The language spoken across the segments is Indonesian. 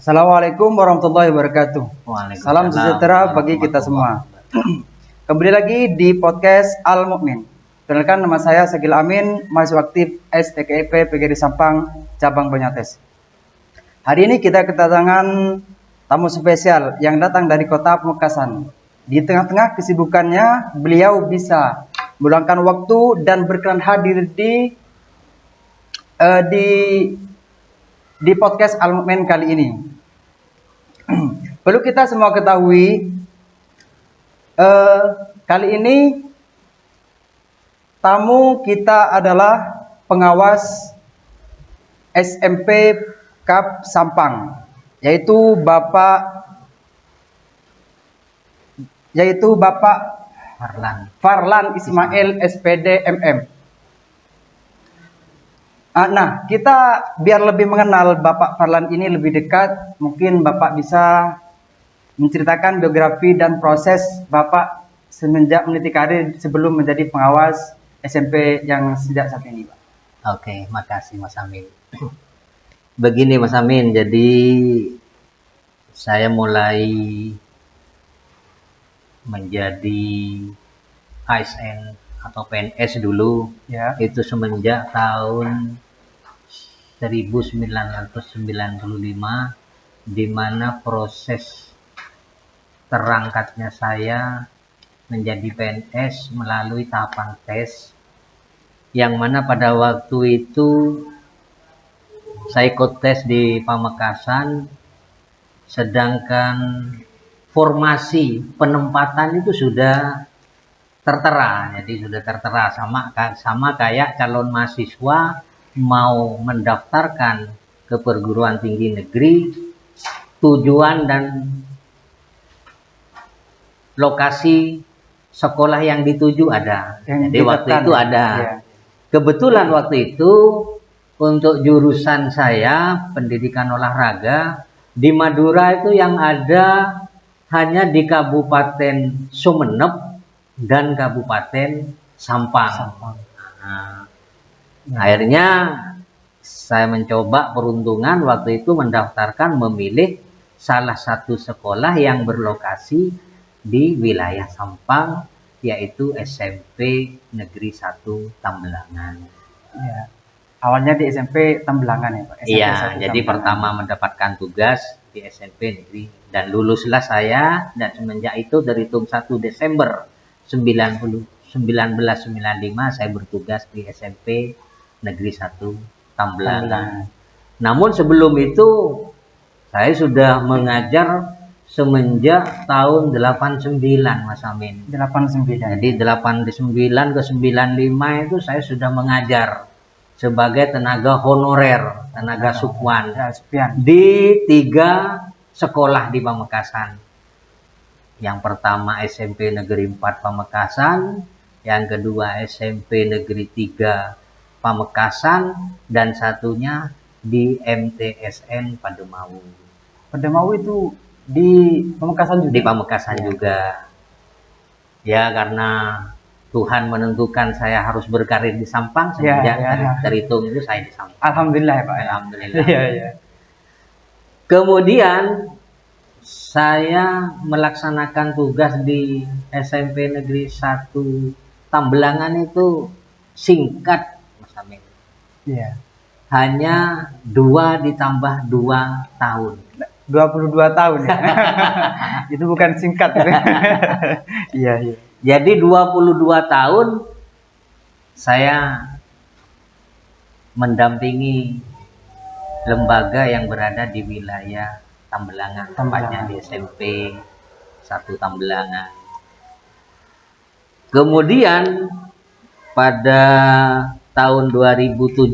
Assalamualaikum warahmatullahi wabarakatuh. Salam sejahtera bagi kita semua. Kembali lagi di podcast Al Mukmin. Perkenalkan, nama saya Sagil Amin, mahasiswa aktif STKIP PGRI Sampang, cabang Banyates. Hari ini kita kedatangan tamu spesial yang datang dari kota Pamekasan. Di tengah-tengah kesibukannya, beliau bisa meluangkan waktu dan berkenan hadir di podcast Al Mukmin kali ini. Perlu kita semua ketahui, kali ini tamu kita adalah pengawas SMP KAP Sampang, yaitu Bapak Farlan Ismail SPD MM. Nah, kita biar lebih mengenal Bapak Farlan ini lebih dekat, mungkin Bapak bisa menceritakan biografi dan proses Bapak semenjak meniti karir sebelum menjadi pengawas SMP yang sejak saat ini, Pak. Oke, makasih Mas Amin. Begini Mas Amin, jadi saya mulai menjadi ASN atau PNS dulu, Ya. itu semenjak tahun 1995, di mana proses terangkatnya saya menjadi PNS melalui tahapan tes, yang mana pada waktu itu saya ikut tes di Pamekasan, sedangkan formasi penempatan itu sudah tertera, jadi sudah tertera sama kayak calon mahasiswa mau mendaftarkan ke perguruan tinggi negeri, tujuan dan lokasi sekolah yang dituju ada. Jadi waktu itu ada. Ya. Kebetulan waktu itu untuk jurusan saya pendidikan olahraga di Madura itu yang ada hanya di Kabupaten Sumeneb dan Kabupaten Sampang. Nah, akhirnya saya mencoba peruntungan waktu itu mendaftarkan memilih salah satu sekolah yang berlokasi di wilayah Sampang, yaitu SMP Negeri 1 Tambelangan. Ya. Awalnya di SMP Tambelangan ya, Pak? Iya, jadi pertama mendapatkan tugas di SMP Negeri dan luluslah saya, dan semenjak itu terhitung 1 Desember 1995 saya bertugas di SMP Negeri 1 Tambelangan. Namun sebelum itu saya sudah mengajar semenjak tahun 89 Mas Amin. 89. Jadi 89 ke 95 itu saya sudah mengajar sebagai tenaga honorer, tenaga supwan di 3 sekolah di Pamekasan. Yang pertama SMP Negeri 4 Pamekasan, yang kedua SMP Negeri 3 Pamekasan, dan satunya di MTSN Pademau. Pademau itu di Pamekasan juga? Di Pamekasan juga. Ya, karena Tuhan menentukan saya harus berkarir di Sampang, semenjak terhitung itu saya di Sampang. Alhamdulillah ya, Pak. Alhamdulillah. Ya. Kemudian saya melaksanakan tugas di SMP Negeri 1 Tambelangan itu singkat, Mas Amin. Iya. Hanya 2 ditambah 2 tahun. 22 tahun ya. Itu bukan singkat. Iya. Jadi 22 tahun saya mendampingi lembaga yang berada di wilayah Tambelangan, tempatnya di SMP 1 Tambelangan. Kemudian pada tahun 2017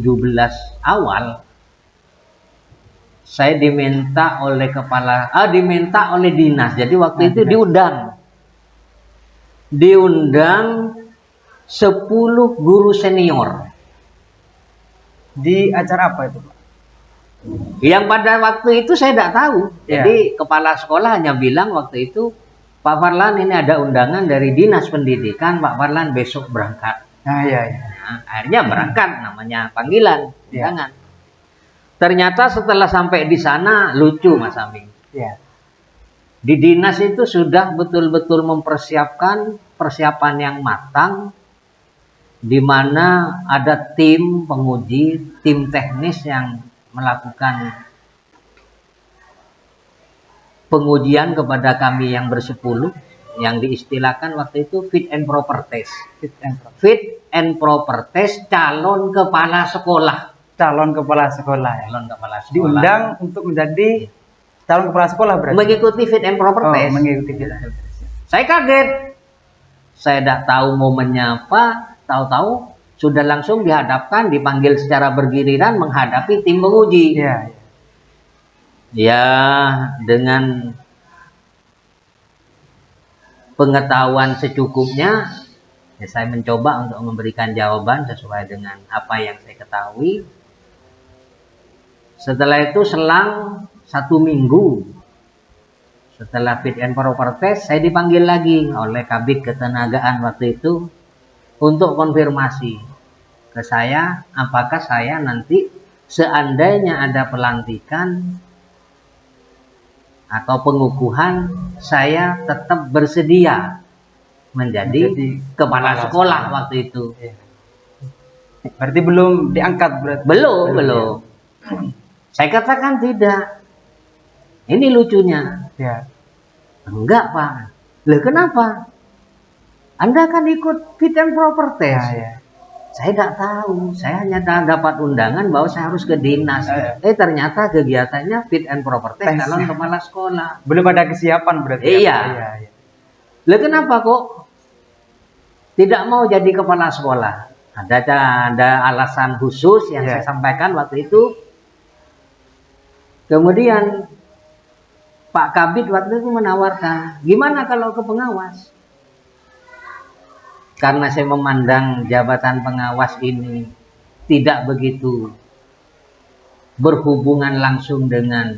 awal saya diminta oleh dinas. Jadi waktu itu diundang 10 guru senior. Di acara apa itu, Pak? Yang pada waktu itu saya tidak tahu. Jadi kepala sekolah hanya bilang waktu itu, Pak Farlan, ini ada undangan dari Dinas Pendidikan, Pak Farlan besok berangkat. Iya. Nah, akhirnya berangkat, namanya panggilan, undangan. Ternyata setelah sampai di sana lucu Mas Amin. Ya. Di dinas itu sudah betul-betul mempersiapkan persiapan yang matang, di mana ada tim penguji, tim teknis yang melakukan pengujian kepada kami yang bersepuluh, yang diistilahkan waktu itu fit and proper test. Fit and proper test calon kepala sekolah. Calon kepala sekolah ya. Calon kepala sekolah. Diundang untuk menjadi calon kepala sekolah berarti. Mengikuti fit and proper test. Mengikuti fit and proper test. Saya kaget. Saya tidak tahu momennya apa, tahu-tahu sudah langsung dihadapkan, dipanggil secara bergiliran menghadapi tim penguji. Ya. Ya, dengan pengetahuan secukupnya, ya saya mencoba untuk memberikan jawaban sesuai dengan apa yang saya ketahui. Setelah itu selang 1 minggu setelah fit and proper test, saya dipanggil lagi oleh Kabid Ketenagaan waktu itu untuk konfirmasi ke saya apakah saya nanti seandainya ada pelantikan atau pengukuhan, saya tetap bersedia menjadi kepala sekolah waktu itu. Berarti belum diangkat berarti? Belum. Saya katakan tidak. Ini lucunya. Ya. Enggak Pak. Loh kenapa? Anda kan ikut fit and proper test. Ya. Saya tidak tahu. Saya hanya dapat undangan bahwa saya harus ke dinas. Ternyata kegiatannya fit and proper test calon kepala sekolah. Belum ada kesiapan berarti? Iya. Loh kenapa kok tidak mau jadi kepala sekolah? Ada alasan khusus yang saya sampaikan waktu itu. Kemudian Pak Kabid waktu itu menawarkan, gimana kalau ke pengawas? Karena saya memandang jabatan pengawas ini tidak begitu berhubungan langsung dengan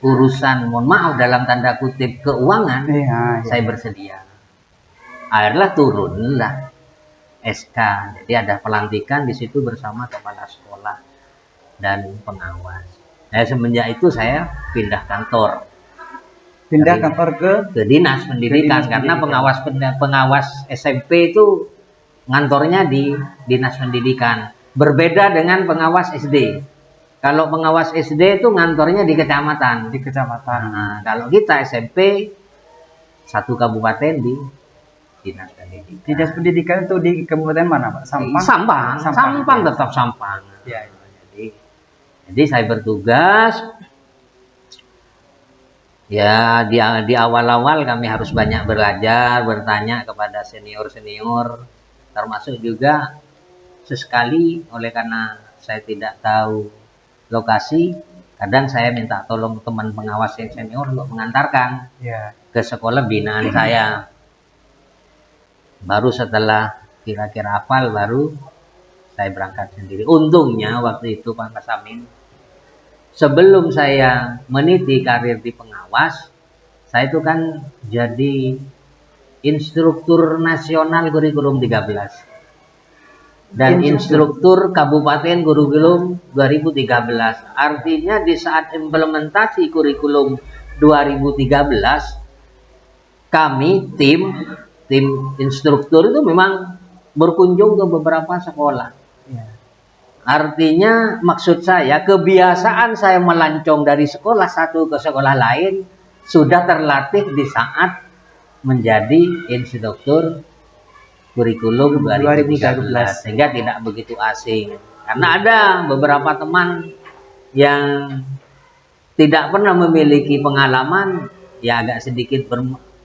urusan, mohon maaf dalam tanda kutip, keuangan, saya bersedia. Akhirnya turunlah SK, jadi ada pelantikan di situ bersama kepala sekolah dan pengawas. Nah, semenjak itu saya pindah kantor. Pindah kantor ke dinas pendidikan, karena pengawas SMP itu ngantornya di dinas pendidikan. Berbeda dengan pengawas SD. Kalau pengawas SD itu ngantornya di kecamatan. Nah, kalau kita SMP satu kabupaten di dinas pendidikan. Dinas pendidikan itu di kabupaten mana Pak? Sampang tetap Sampang. Ya. Jadi saya bertugas. Ya, di awal-awal kami harus banyak belajar, bertanya kepada senior-senior, termasuk juga sesekali oleh karena saya tidak tahu lokasi, kadang saya minta tolong teman pengawas yang senior untuk mengantarkan ke sekolah binaan saya. Baru setelah kira-kira hafal, baru saya berangkat sendiri. Untungnya waktu itu Pak Mas Amin, sebelum saya meniti karir di pengawas, saya itu kan jadi instruktur nasional kurikulum 13 dan instruktur kabupaten kurikulum 2013. Artinya di saat implementasi kurikulum 2013, kami tim instruktur itu memang berkunjung ke beberapa sekolah. Artinya maksud saya, kebiasaan saya melancong dari sekolah satu ke sekolah lain sudah terlatih di saat menjadi instruktur kurikulum 2013, sehingga tidak begitu asing. Karena ada beberapa teman yang tidak pernah memiliki pengalaman, ya agak sedikit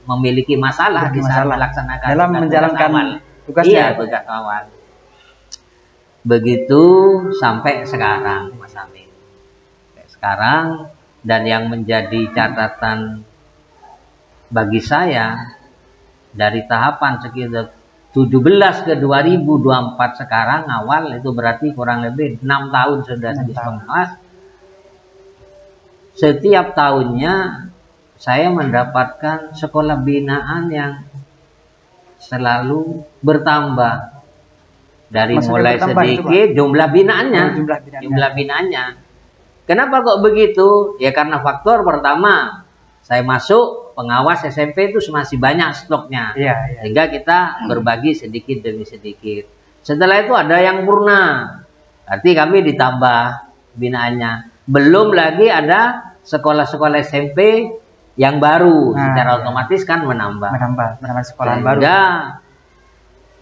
memiliki masalah di saat melaksanakan dalam menjalankan tugasnya. Tugas awal. Begitu sampai sekarang Mas Amin. Sekarang, dan yang menjadi catatan bagi saya dari tahapan sekitar 17 ke 2024 sekarang awal, itu berarti kurang lebih 6 tahun sudah jadi pengawas. Setiap tahunnya saya mendapatkan sekolah binaan yang selalu bertambah. Dari Maksudnya mulai bertambah itu, Pak? sedikit jumlah binaannya. Oh, jumlah binaannya. Jumlah binaannya. Kenapa kok begitu? Ya karena faktor pertama, saya masuk pengawas SMP itu masih banyak stoknya. Iya, iya. Sehingga kita berbagi sedikit demi sedikit. Setelah itu ada yang purna. Berarti kami ditambah binaannya. Belum lagi ada sekolah-sekolah SMP yang baru. Nah, Secara iya. otomatis kan menambah. Menambah sekolahan baru. Sehingga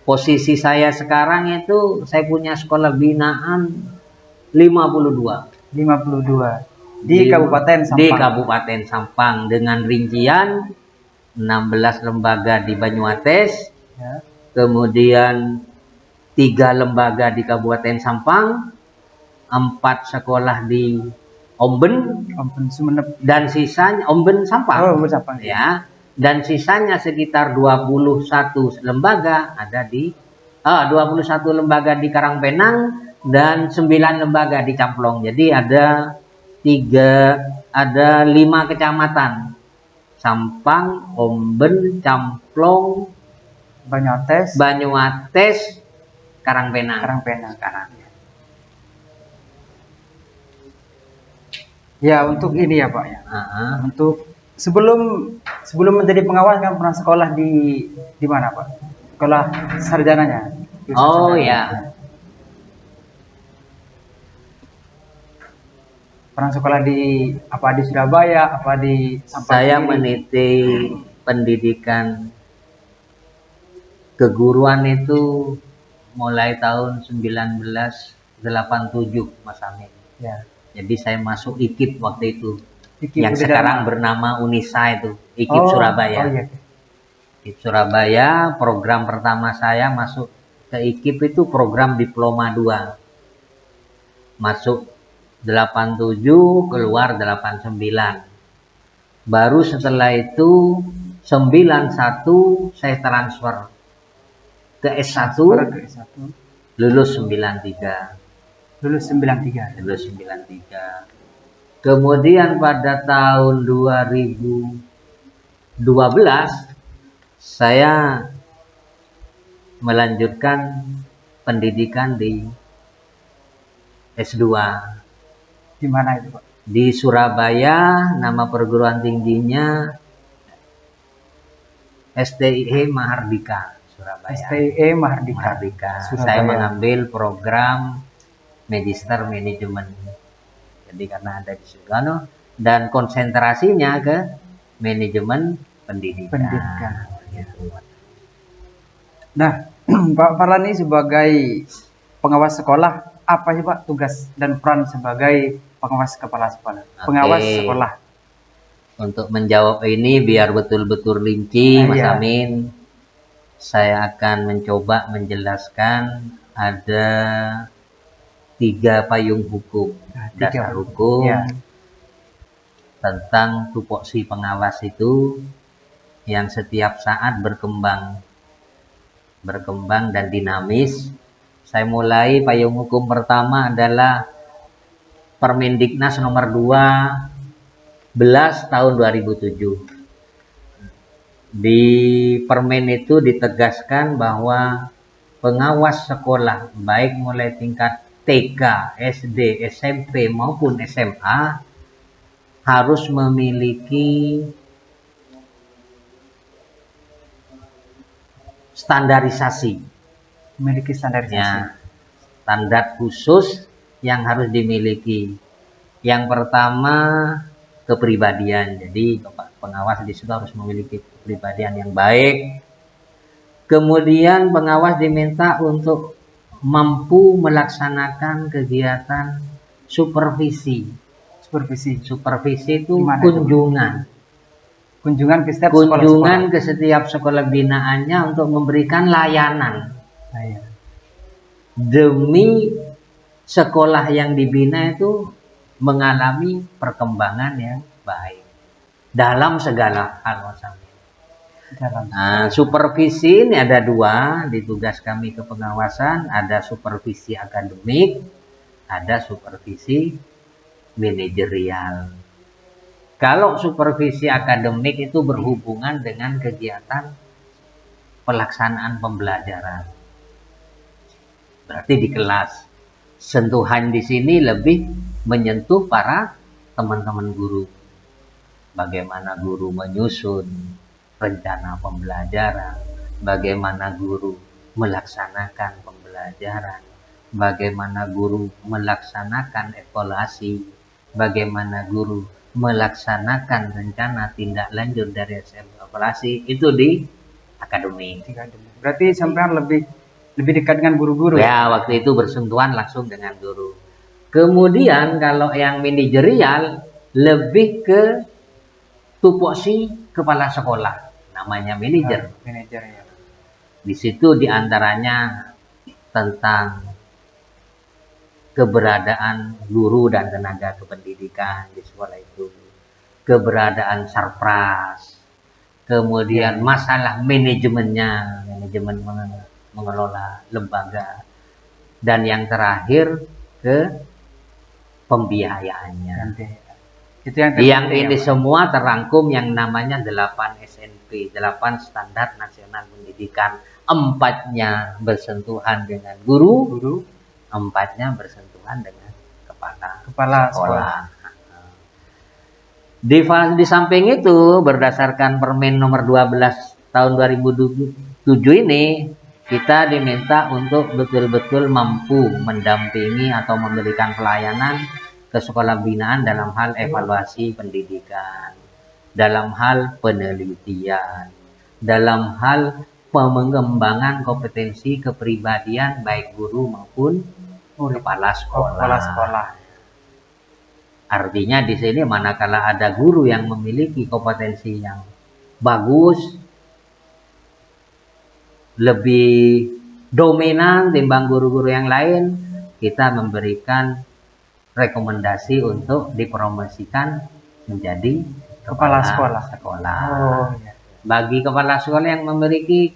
posisi saya sekarang itu saya punya sekolah binaan 52. 52 di Kabupaten Sampang. Di Kabupaten Sampang dengan rincian 16 lembaga di Banyuates, Ya. kemudian 3 lembaga di Kabupaten Sampang, 4 sekolah di Omben, Ampun, Sumenep. dan sisanya Omben Sampang. Oh, Omben Sampang. Ya. Dan sisanya sekitar 21 lembaga ada di 21 lembaga di Karangpenang dan 9 lembaga di Camplong. Jadi ada 5 kecamatan. Sampang, Omben, Camplong, Banyuates, Karangpenang. Sekarang. Ya, untuk ini ya, Pak ya. Untuk sebelum menjadi pengawas kan pernah sekolah di mana, Pak? Sekolah sarjananya. Oh ya. Pernah sekolah di Surabaya, di Sampang? Saya meniti pendidikan keguruan itu mulai tahun 1987, Mas Amin. Ya. Jadi saya masuk IKIP waktu itu. IKIP yang sekarang bernama Unisa itu, IKIP Surabaya. Oh, iya. IKIP Surabaya, program pertama saya masuk ke IKIP itu program diploma 2. Masuk 87, keluar 89. Baru setelah itu 91 saya transfer ke S1, lulus 93. Lulus 93. Kemudian pada tahun 2012 saya melanjutkan pendidikan di S2. Di mana itu, Pak? Di Surabaya, nama perguruan tingginya STIE Mahardika, Surabaya. STIE Mahardika. Saya mengambil program Magister Manajemen. Jadi karena ada di Sugano dan konsentrasinya ke manajemen pendidikan. Nah, Pak Farlani sebagai pengawas sekolah, apa sih Pak tugas dan peran sebagai pengawas kepala sekolah? Pengawas sekolah. Untuk menjawab ini biar betul-betul rinci, Mas Amin, saya akan mencoba menjelaskan ada 3 payung hukum, dasar hukum tentang tupoksi pengawas itu yang setiap saat berkembang dan dinamis. Saya mulai payung hukum pertama adalah Permendiknas nomor 12 tahun 2007. Di Permen itu ditegaskan bahwa pengawas sekolah baik mulai tingkat TK, SD, SMP maupun SMA harus memiliki standarisasi. Ya, standar khusus yang harus dimiliki. Yang pertama kepribadian. Jadi pengawas di situ harus memiliki kepribadian yang baik. Kemudian pengawas diminta untuk mampu melaksanakan kegiatan supervisi. Supervisi itu kunjungan. Kunjungan ke setiap sekolah binaannya untuk memberikan layanan. Demi sekolah yang dibina itu mengalami perkembangan yang baik dalam segala hal. Nah, supervisi ini ada 2 di tugas kami ke pengawasan, ada supervisi akademik, ada supervisi manajerial. Kalau supervisi akademik itu berhubungan dengan kegiatan pelaksanaan pembelajaran. berarti di kelas. Sentuhan di sini lebih menyentuh para teman-teman guru. Bagaimana guru menyusun rencana pembelajaran, bagaimana guru melaksanakan pembelajaran, bagaimana guru melaksanakan evaluasi, bagaimana guru melaksanakan rencana tindak lanjut dari evaluasi, itu di akademik. Berarti sampean lebih dekat dengan guru-guru ya? Waktu itu bersentuhan langsung dengan guru. Kemudian kalau yang manajerial lebih ke tupoksi kepala sekolah, namanya manajer. Manajer ya. Di situ diantaranya tentang keberadaan guru dan tenaga kependidikan di sekolah itu, keberadaan sarpras, kemudian masalah manajemennya, manajemen mengelola lembaga, dan yang terakhir ke pembiayaannya. Itu yang ini semua terangkum yang namanya 8 SNP, 8 Standar Nasional Pendidikan. 4-nya bersentuhan dengan guru, 4-nya bersentuhan dengan kepala sekolah. Di samping itu, berdasarkan Permen nomor 12 tahun 2007 ini, kita diminta untuk betul-betul mampu mendampingi atau memberikan pelayanan ke sekolah binaan dalam hal evaluasi pendidikan, dalam hal penelitian, dalam hal pengembangan kompetensi kepribadian baik guru maupun kepala sekolah. Artinya di sini manakala ada guru yang memiliki kompetensi yang bagus, lebih dominan timbang guru-guru yang lain, kita memberikan rekomendasi untuk dipromosikan menjadi kepala sekolah. Bagi kepala sekolah yang memiliki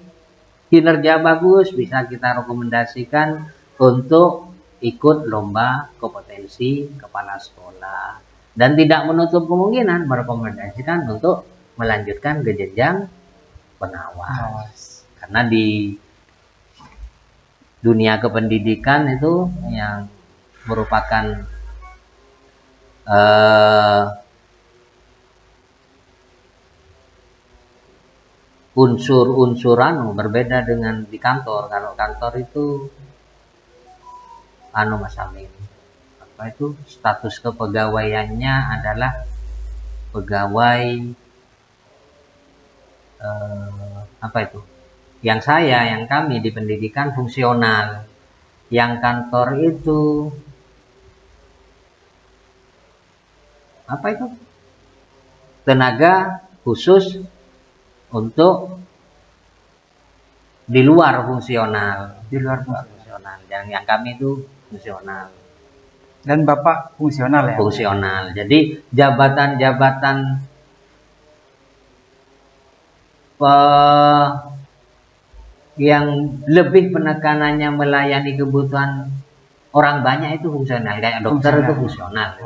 kinerja bagus, bisa kita rekomendasikan untuk ikut lomba kompetensi kepala sekolah, dan tidak menutup kemungkinan merekomendasikan untuk melanjutkan ke jenjang pengawas. Karena di dunia kependidikan itu yang merupakan unsur-unsuran berbeda dengan di kantor. Kalau kantor itu Mas Amin, itu status kepegawaiannya adalah pegawai yang kami di pendidikan fungsional. Yang kantor itu tenaga khusus untuk di luar fungsional. Yang kami itu fungsional. Dan Bapak fungsional ya? Fungsional. Jadi jabatan-jabatan yang lebih penekanannya melayani kebutuhan orang banyak itu fungsional. Kayak dokter itu fungsional.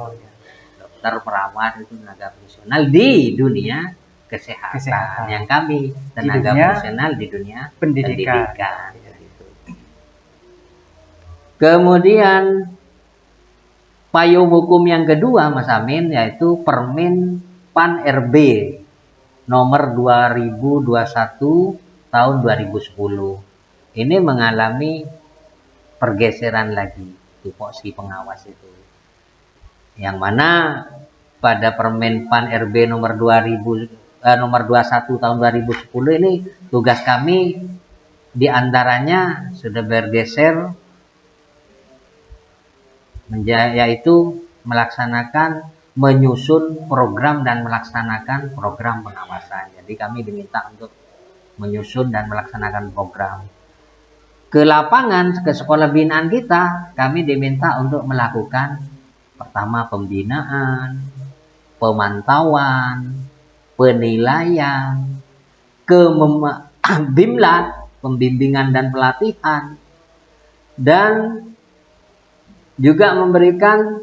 Dokter, perawat itu tenaga fungsional di dunia kesehatan. Yang kami tenaga fungsional di dunia pendidikan. Kemudian payung hukum yang kedua Mas Amin, yaitu Permen PAN RB nomor 2021 tahun 2010. Ini mengalami pergeseran lagi tupoksi pengawas itu. Yang mana pada Permen PAN RB nomor 21 tahun 2010 ini tugas kami diantaranya sudah bergeser, yaitu menyusun program dan melaksanakan program pengawasan. Jadi kami diminta untuk menyusun dan melaksanakan program. Ke lapangan, ke sekolah binaan kita, kami diminta untuk melakukan pertama pembinaan, pemantauan, penilaian, BIMLAT, pembimbingan dan pelatihan, dan juga memberikan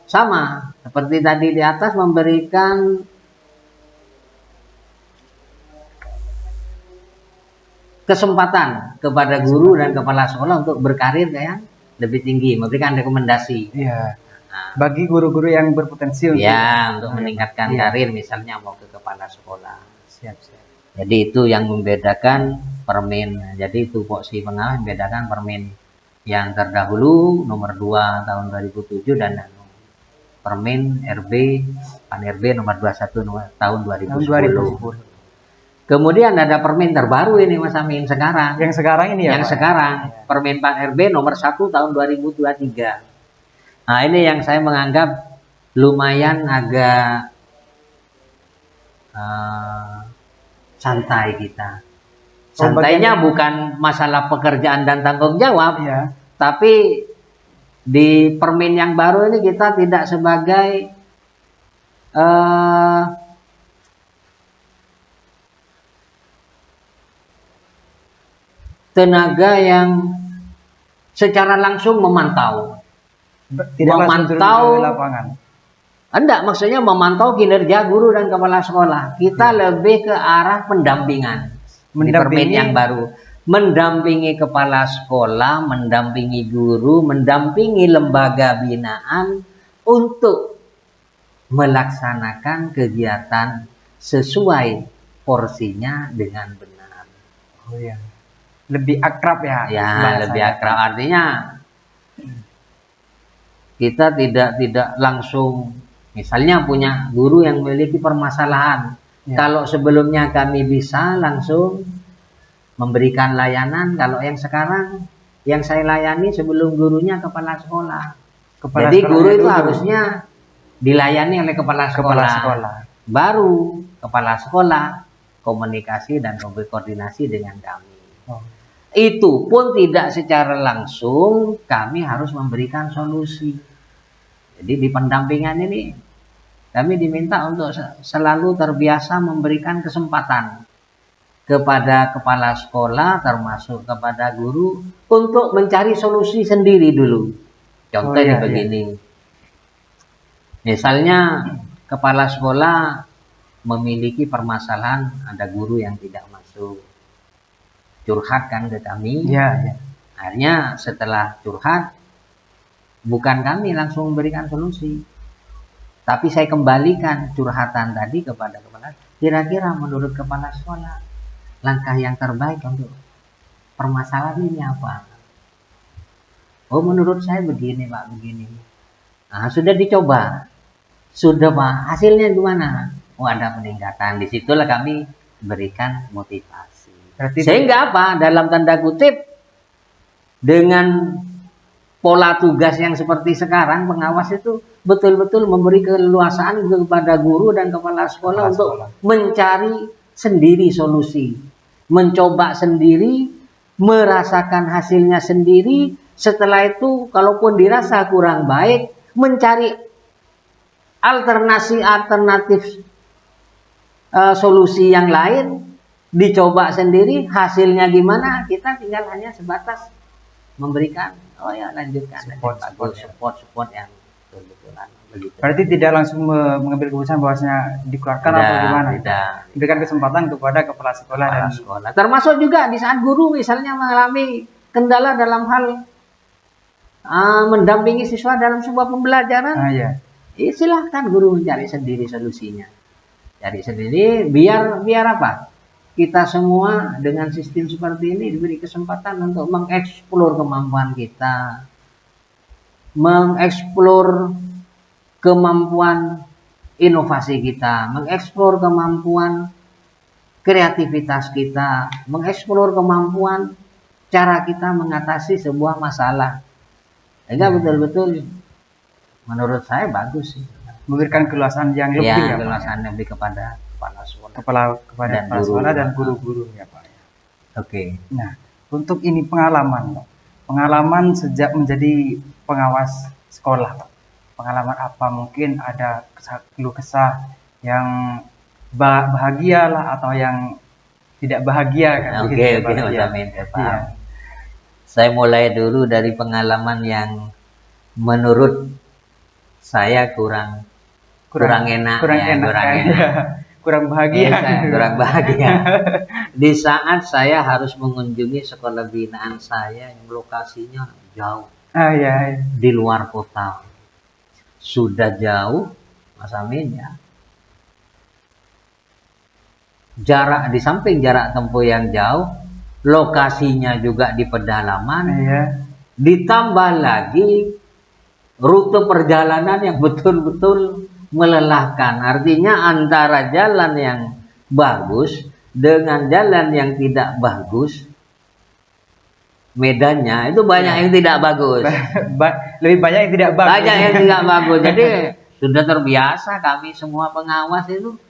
sama seperti tadi di atas, memberikan kesempatan kepada guru dan kepala sekolah untuk berkarir yang lebih tinggi, memberikan rekomendasi. Iya. Nah, Bagi guru-guru yang berpotensi untuk meningkatkan Iya. karir, misalnya mau ke kepala sekolah. Siap. Jadi itu yang membedakan Permen. Jadi tupoksi pengawas membedakan Permen yang terdahulu nomor 2 tahun 2007 dan Permen RB Pan RB nomor 21 tahun 2010. Kemudian ada Permen terbaru ini Mas Amin sekarang. Yang sekarang ini ya, Yang Pak? sekarang Permen Pan RB nomor 1 tahun 2023. Nah, ini yang saya menganggap lumayan agak santai kita. Santainya bukan masalah pekerjaan dan tanggung jawab, Iya. tapi di Permen yang baru ini kita tidak sebagai tenaga yang secara langsung memantau. Tidak langsung turun Memantau ke lapangan. Enggak, maksudnya memantau kinerja guru dan kepala sekolah. Kita lebih ke arah pendampingan. Di Permen yang baru, mendampingi kepala sekolah, mendampingi guru, mendampingi lembaga binaan untuk melaksanakan kegiatan sesuai porsinya dengan benar. Oh iya. Lebih akrab ya. Ya, bahasanya. lebih akrab, artinya kita tidak langsung, misalnya punya guru yang memiliki permasalahan. Ya. Kalau sebelumnya kami bisa langsung memberikan layanan, kalau yang sekarang yang saya layani sebelum gurunya kepala sekolah. Jadi guru itu harusnya dilayani oleh kepala sekolah. Baru kepala sekolah komunikasi dan koordinasi dengan kami. Oh. Itu pun tidak secara langsung kami harus memberikan solusi. Jadi di pendampingan ini kami diminta untuk selalu terbiasa memberikan kesempatan kepada kepala sekolah termasuk kepada guru untuk mencari solusi sendiri dulu. Contohnya begini. Misalnya kepala sekolah memiliki permasalahan, ada guru yang tidak masuk. Curhatkan ke kami. Ya. Akhirnya setelah curhat, bukan kami langsung memberikan solusi, tapi saya kembalikan curhatan tadi kepada kepala. Kira-kira menurut kepala sekolah, langkah yang terbaik untuk permasalahan ini apa? Oh, menurut saya begini Pak, begini. Nah, sudah dicoba, sudah Pak, hasilnya gimana? Oh, ada peningkatan. Disitulah kami berikan motivasi. Sehingga apa? Dalam tanda kutip, dengan pola tugas yang seperti sekarang, pengawas itu betul-betul memberi keleluasaan kepada guru dan kepala sekolah untuk mencari sendiri solusi, mencoba sendiri, merasakan hasilnya sendiri. Setelah itu, kalaupun dirasa kurang baik, mencari alternatif solusi yang lain, dicoba sendiri, hasilnya gimana, kita tinggal hanya sebatas memberikan, oh ya lanjutkan, support yang betul-betulan begitu. Berarti tidak langsung mengambil keputusan bahwasanya dikeluarkan atau gimana? Tidak. Berikan kesempatan kepada kepala sekolah dan sekolah. Termasuk juga di saat guru misalnya mengalami kendala dalam hal mendampingi siswa dalam sebuah pembelajaran. Silahkan guru mencari sendiri solusinya. Cari sendiri, biar apa? Kita semua dengan sistem seperti ini diberi kesempatan untuk mengeksplor kemampuan kita, mengeksplor kemampuan inovasi kita, mengeksplor kemampuan kreativitas kita, mengeksplor kemampuan cara kita mengatasi sebuah masalah. Sehingga betul-betul menurut saya bagus sih. Memberikan keleluasaan yang lebih ya, keleluasaan lebih kepada kepala sekolah. Kepada kepala sekolah dan guru-guru ya Pak. Oke. Nah, untuk ini pengalaman, Pak. Pengalaman sejak menjadi pengawas sekolah, Pak. Pengalaman apa, mungkin ada keluh kesah yang bahagia lah atau yang tidak bahagia kan? Oke, saya mulai dulu dari pengalaman yang menurut saya kurang enak. kurang bahagia. Saya kurang bahagia. Di saat saya harus mengunjungi sekolah binaan saya yang lokasinya jauh Ah ya. di luar kota. Sudah jauh, Mas Amin ya. Jarak di samping jarak tempuh yang jauh, lokasinya juga di pedalaman. Iya. Ditambah lagi rute perjalanan yang betul-betul melelahkan. Artinya antara jalan yang bagus dengan jalan yang tidak bagus, medannya itu banyak yang tidak bagus. Lebih banyak yang tidak bagus. Banyak yang tidak bagus. Jadi sudah terbiasa kami semua pengawas itu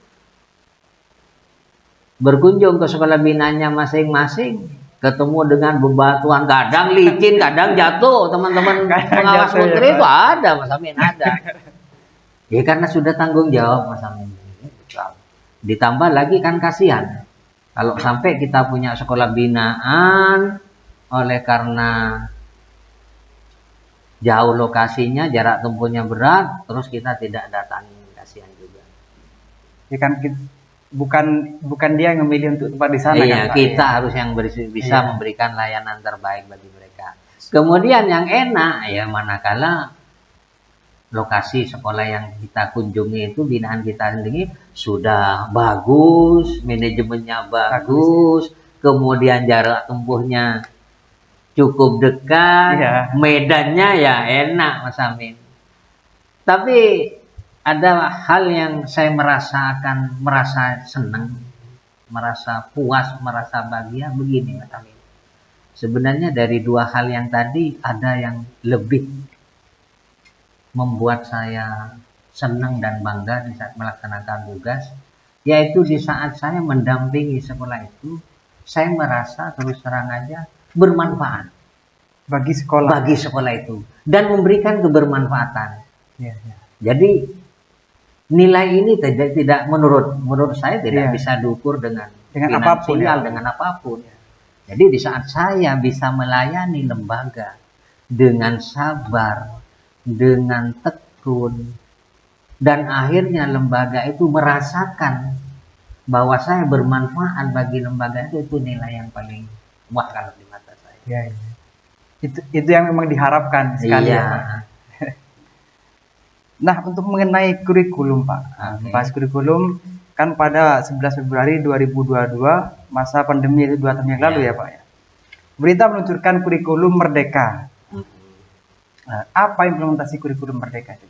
berkunjung ke sekolah binaannya masing-masing, ketemu dengan bebatuan, kadang licin, kadang jatuh. Teman-teman pengawas putri itu ada, Mas Amin, ada. Ya karena sudah tanggung jawab, Mas Amin. Ditambah lagi kan kasihan kalau sampai kita punya sekolah binaan, oleh karena jauh lokasinya, jarak tempuhnya berat, terus kita tidak datangi, kasihan juga. Ya kan bukan dia yang memilih untuk tempat di sana. Iya, kan, Pak? kita Ya. harus yang bisa memberikan layanan terbaik bagi mereka. Kemudian yang enak ya manakala lokasi sekolah yang kita kunjungi itu binaan kita sendiri sudah bagus, manajemennya bagus, kemudian jarak tempuhnya cukup dekat, Iya. medannya ya enak, Mas Amin. Tapi ada hal yang saya merasa senang, merasa puas, merasa bahagia begini, Mas Amin. Sebenarnya dari dua hal yang tadi ada yang lebih membuat saya senang dan bangga di saat melaksanakan tugas, yaitu di saat saya mendampingi sekolah itu, saya merasa terus terang aja bermanfaat Bagi sekolah itu dan memberikan kebermanfaatan. Ya, ya. Jadi nilai ini tidak menurut saya tidak bisa diukur dengan apapun, ya. dengan apapun. Jadi di saat saya bisa melayani lembaga dengan sabar, dengan tekun, dan akhirnya lembaga itu merasakan bahwa saya bermanfaat bagi lembaga itu nilai yang paling wah kalau di mata saya. Ya, ya. Itu yang memang diharapkan sekali. Iya. Ya, Pak. Nah, untuk mengenai kurikulum, Pak. Okay. Bahas kurikulum kan pada 11 Februari 2022, masa pandemi itu 2 tahun yang lalu ya, Pak ya. Pemerintah meluncurkan kurikulum Merdeka. Apa implementasi kurikulum Merdeka itu?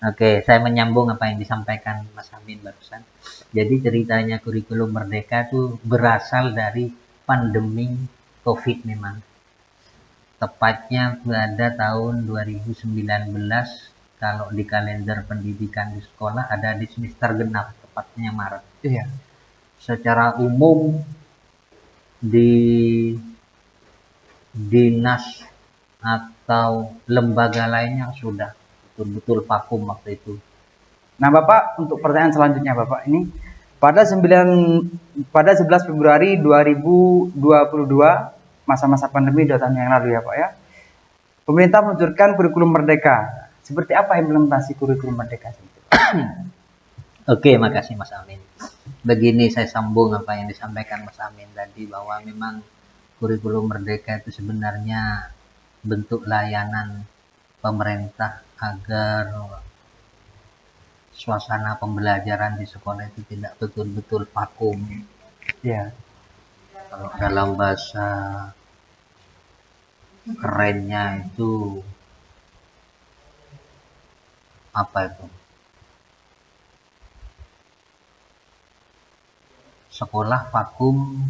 Oke, saya menyambung apa yang disampaikan Mas Amin barusan. Jadi ceritanya kurikulum Merdeka itu berasal dari pandemi COVID memang. Tepatnya pada tahun 2019, kalau di kalender pendidikan di sekolah ada di semester genap, tepatnya Maret. Iya. Secara umum di dinas atau lembaga lainnya sudah betul-betul vakum waktu itu. Nah, Bapak, untuk pertanyaan selanjutnya, Bapak, ini pada 11 Februari 2022, masa-masa pandemi 2 tahun yang lalu ya, Pak ya. Pemerintah meluncurkan kurikulum Merdeka. Seperti apa implementasi kurikulum Merdeka? Oke, makasih Mas Amin. Begini saya sambung apa yang disampaikan Mas Amin tadi, bahwa memang kurikulum Merdeka itu sebenarnya bentuk layanan pemerintah agar suasana pembelajaran di sekolah itu tidak betul-betul vakum. Ya. Kalau dalam bahasa kerennya itu apa itu? Sekolah vakum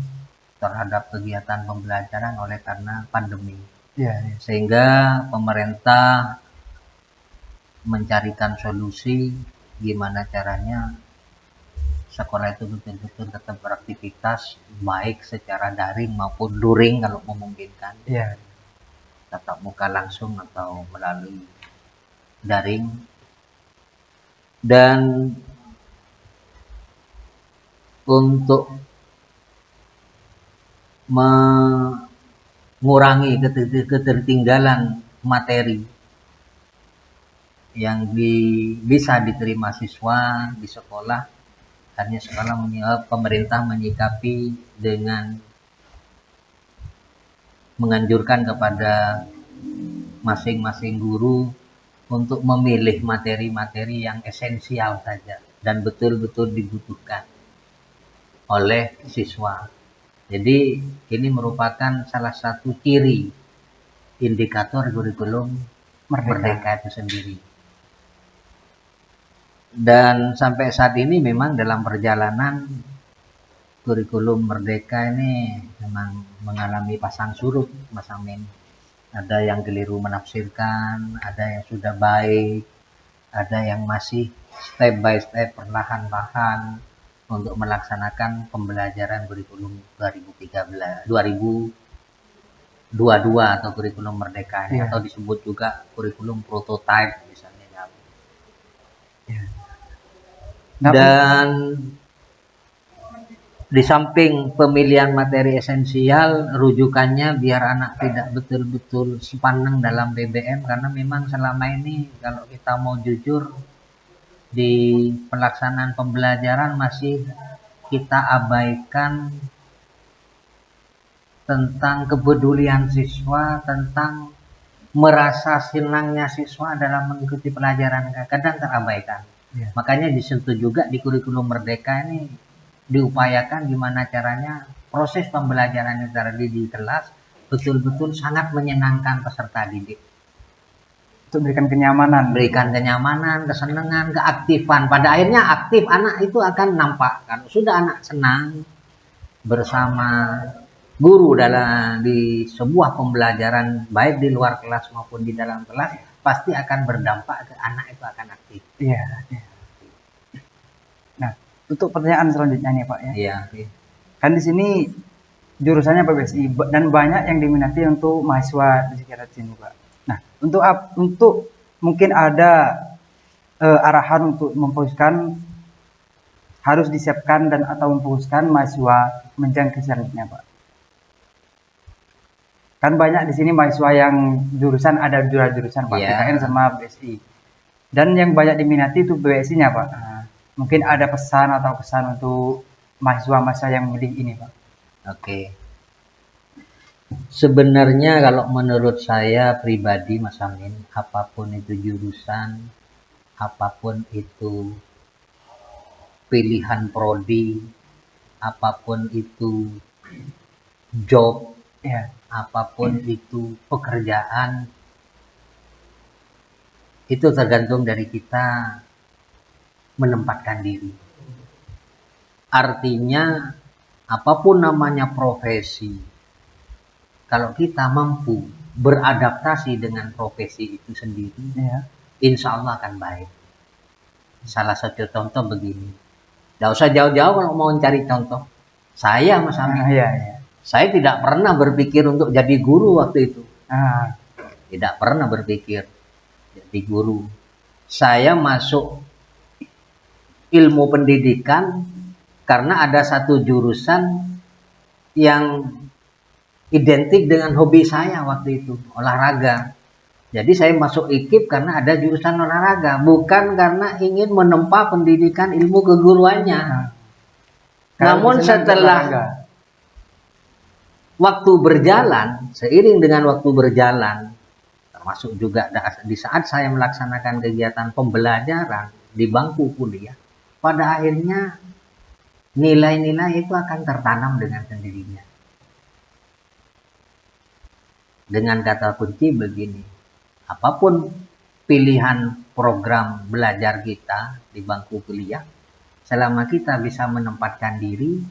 terhadap kegiatan pembelajaran oleh karena pandemi. Ya, ya. Sehingga pemerintah mencarikan solusi gimana caranya sekolah itu betul-betul tetap beraktivitas baik secara daring maupun luring kalau memungkinkan. Ya. Tatap muka langsung atau melalui daring. Dan untuk mengurangi ketertinggalan materi yang bisa diterima siswa di sekolah, Makanya sekarang pemerintah menyikapi dengan menganjurkan kepada masing-masing guru untuk memilih materi-materi yang esensial saja dan betul-betul dibutuhkan oleh siswa. Jadi ini merupakan salah satu ciri indikator kurikulum Merdeka itu sendiri. Dan sampai saat ini memang dalam perjalanan kurikulum Merdeka ini memang mengalami pasang surut, Mas Amin. Ada yang keliru menafsirkan, ada yang sudah baik, ada yang masih step by step perlahan-lahan untuk melaksanakan pembelajaran kurikulum 2022 atau kurikulum Merdeka ini, atau disebut juga kurikulum prototype misalnya. Dan di samping pemilihan materi esensial, rujukannya biar anak tidak betul-betul sepaneng dalam BBM, karena memang selama ini kalau kita mau jujur di pelaksanaan pembelajaran masih kita abaikan tentang kepedulian siswa, tentang merasa senangnya siswa dalam mengikuti pelajaran, kadang terabaikan. Makanya disitu juga di kurikulum Merdeka ini diupayakan gimana caranya proses pembelajaran yang terjadi di kelas betul-betul sangat menyenangkan peserta didik. Untuk berikan kenyamanan, kesenangan, keaktifan. Pada akhirnya aktif anak itu akan nampak. Kalau sudah anak senang bersama guru di sebuah pembelajaran baik di luar kelas maupun di dalam kelas, pasti akan berdampak ke anak itu akan aktif. Iya. Nah, untuk pertanyaan selanjutnya nih Pak ya. Iya. Kan di sini jurusannya PBSI dan banyak yang diminati untuk mahasiswa di sekitar sini Pak. Nah, untuk mungkin ada arahan untuk memfokuskan, harus disiapkan dan atau memfokuskan mahasiswa menjang ke selanjutnya Pak. Kan banyak di sini mahasiswa yang jurusan ada dua jurusan Pak, PKN sama BSI. Dan yang banyak diminati itu BSI-nya Pak. Nah, mungkin ada pesan atau kesan untuk mahasiswa-mahasiswa yang memilih ini Pak. Oke. Sebenarnya kalau menurut saya pribadi Mas Amin, apapun itu jurusan, apapun itu pilihan prodi, apapun itu job, apapun itu pekerjaan, itu tergantung dari kita menempatkan diri. Artinya apapun namanya profesi, kalau kita mampu beradaptasi dengan profesi itu sendiri, insya Allah akan baik. Salah satu contoh begini, tidak usah jauh-jauh kalau mau mencari contoh. Saya Mas Amin, saya tidak pernah berpikir untuk jadi guru waktu itu. Tidak pernah berpikir jadi guru. Saya masuk ilmu pendidikan karena ada satu jurusan yang identik dengan hobi saya waktu itu, olahraga. Jadi saya masuk IKIP karena ada jurusan olahraga, bukan karena ingin menempa pendidikan ilmu keguruannya. Namun setelah waktu berjalan, seiring dengan waktu berjalan, termasuk juga di saat saya melaksanakan kegiatan pembelajaran di bangku kuliah, pada akhirnya nilai-nilai itu akan tertanam dengan sendirinya. Dengan kata kunci begini, apapun pilihan program belajar kita di bangku kuliah, selama kita bisa menempatkan diri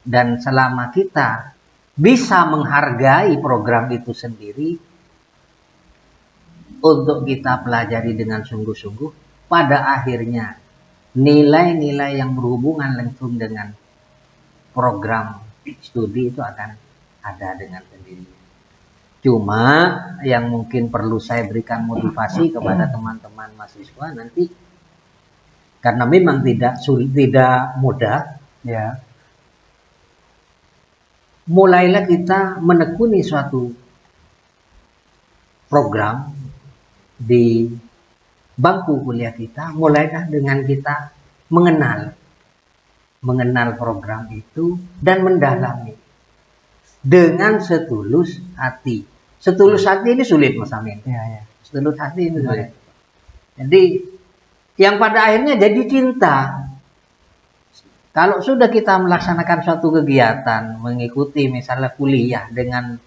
dan selama kita bisa menghargai program itu sendiri untuk kita pelajari dengan sungguh-sungguh, pada akhirnya nilai-nilai yang berhubungan langsung dengan program studi itu akan ada dengan sendirinya. Cuma yang mungkin perlu saya berikan motivasi kepada teman-teman mahasiswa nanti, karena memang tidak mudah, mulailah kita menekuni suatu program di bangku kuliah kita, mulailah dengan kita mengenal mengenal program itu dan mendalami dengan setulus hati. Setulus hati ini sulit, Mas Amin. Ya. Setulus hati ini sulit. Jadi yang pada akhirnya jadi cinta. Kalau sudah kita melaksanakan suatu kegiatan, mengikuti misalnya kuliah dengan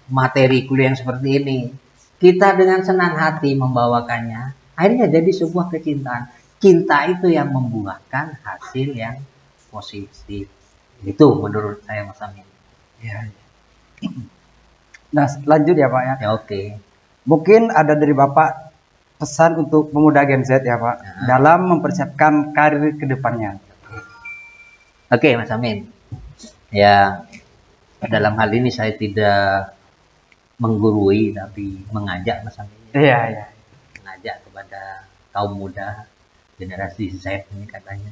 materi kuliah yang seperti ini, kita dengan senang hati membawakannya, akhirnya jadi sebuah kecintaan. Cinta itu yang membuahkan hasil yang positif. Itu menurut saya, Mas Amin. Ya. Nah, lanjut ya Pak ya. Ya, oke. Mungkin ada dari Bapak pesan untuk pemuda Gen Z ya Pak, dalam mempersiapkan karir ke depannya. Oke, Mas Amin. Ya, dalam hal ini saya tidak menggurui tapi mengajak, Mas Amin. Iya. Mengajak kepada kaum muda generasi Z ini katanya.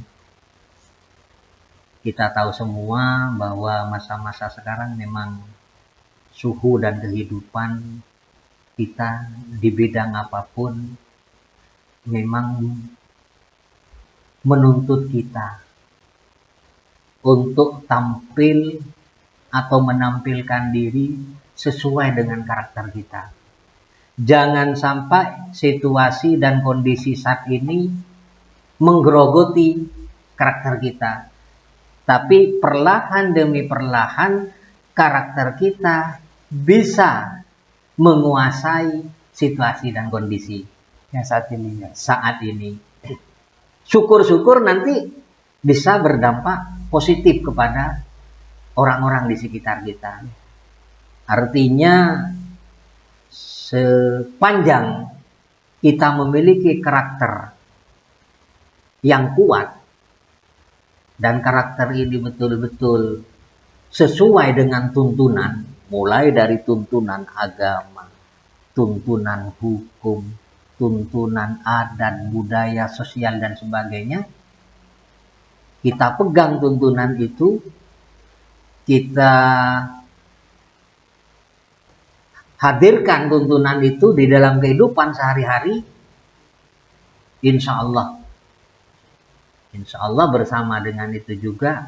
Kita tahu semua bahwa masa-masa sekarang memang suhu dan kehidupan kita di bidang apapun memang menuntut kita untuk tampil atau menampilkan diri sesuai dengan karakter kita. Jangan sampai situasi dan kondisi saat ini menggerogoti karakter kita. Tapi perlahan demi perlahan karakter kita bisa menguasai situasi dan kondisi Yang saat ini ya. saat ini. Syukur-syukur nanti bisa berdampak positif kepada orang-orang di sekitar kita. Artinya sepanjang kita memiliki karakter yang kuat dan karakter ini betul-betul sesuai dengan tuntunan, mulai dari tuntunan agama, tuntunan hukum, tuntunan adat, budaya, sosial dan sebagainya, kita pegang tuntunan itu, kita hadirkan tuntunan itu di dalam kehidupan sehari-hari, insya Allah bersama dengan itu juga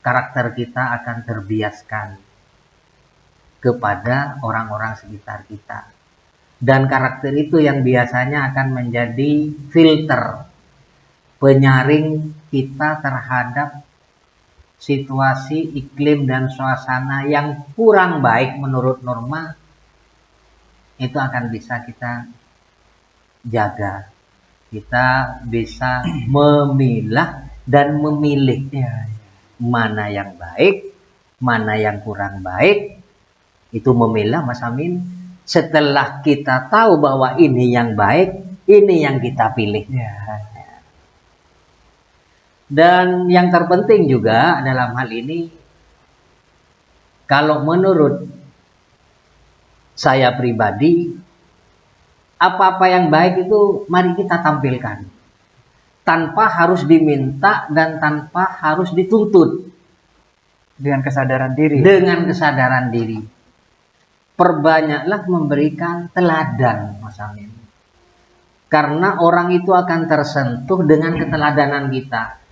karakter kita akan terbiaskan kepada orang-orang sekitar kita. Dan karakter itu yang biasanya akan menjadi filter penyaring kita terhadap situasi, iklim, dan suasana yang kurang baik menurut norma, itu akan bisa kita jaga. Kita bisa memilah dan memilih mana yang baik, mana yang kurang baik. Itu memilah, Mas Amin. Setelah kita tahu bahwa ini yang baik, ini yang kita pilih. Dan yang terpenting juga dalam hal ini, kalau menurut saya pribadi, apa-apa yang baik itu mari kita tampilkan. Tanpa harus diminta dan tanpa harus dituntut. Dengan kesadaran diri. Dengan kesadaran diri. Perbanyaklah memberikan teladan, Mas Amin. Karena orang itu akan tersentuh dengan keteladanan kita.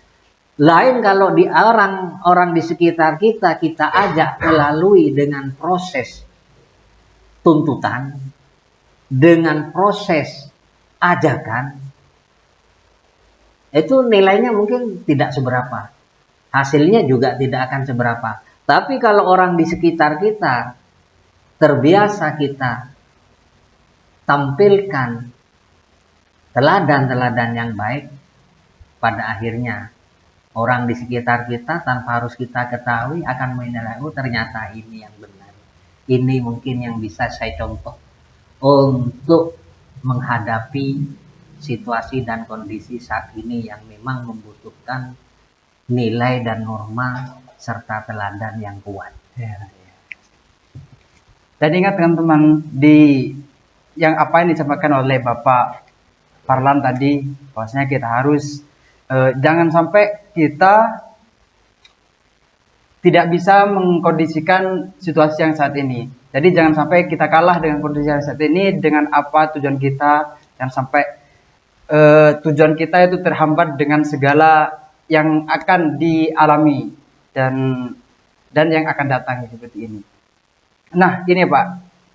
Lain kalau di orang-orang di sekitar kita, kita ajak melalui dengan proses tuntutan, dengan proses ajakan, itu nilainya mungkin tidak seberapa. Hasilnya juga tidak akan seberapa. Tapi kalau orang di sekitar kita terbiasa kita tampilkan teladan-teladan yang baik, pada akhirnya orang di sekitar kita tanpa harus kita ketahui akan menilai, oh ternyata ini yang benar. Ini mungkin yang bisa saya contoh untuk menghadapi situasi dan kondisi saat ini yang memang membutuhkan nilai dan norma serta teladan yang kuat. Dan ingat teman-teman, di yang apa yang disampaikan oleh Bapak Farlan tadi, bahwasanya kita harus jangan sampai kita tidak bisa mengkondisikan situasi yang saat ini. Jadi jangan sampai kita kalah dengan kondisi yang saat ini dengan apa tujuan kita, jangan sampai tujuan kita itu terhambat dengan segala yang akan dialami dan yang akan datang seperti ini. Nah, ini Pak,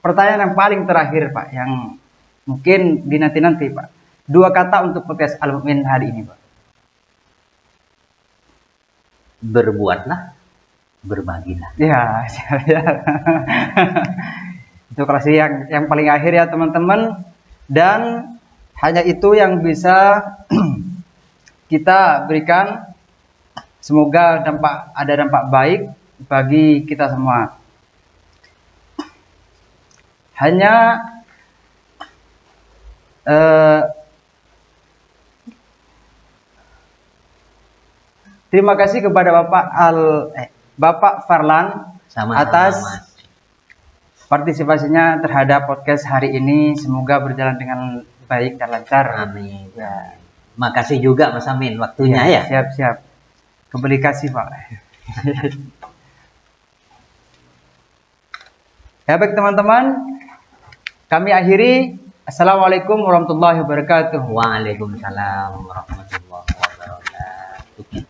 pertanyaan yang paling terakhir Pak, yang mungkin dinanti-nanti Pak. 2 kata untuk podcast Al-Mukmin hari ini Pak. Berbuatlah, berbagilah. Ya, ya. Itu klasik yang paling akhir ya teman-teman. Dan hanya itu yang bisa kita berikan. Semoga ada dampak baik bagi kita semua. Hanya terima kasih kepada Bapak Farlan Sama-sama, atas Mas. partisipasinya terhadap podcast hari ini. Semoga berjalan dengan baik dan lancar. Amin. Makasih juga Mas Amin waktunya ya. Siap. Kembali kasih Pak. Ya baik teman-teman, kami akhiri. Assalamualaikum warahmatullahi wabarakatuh. Waalaikumsalam warahmatullahi wabarakatuh.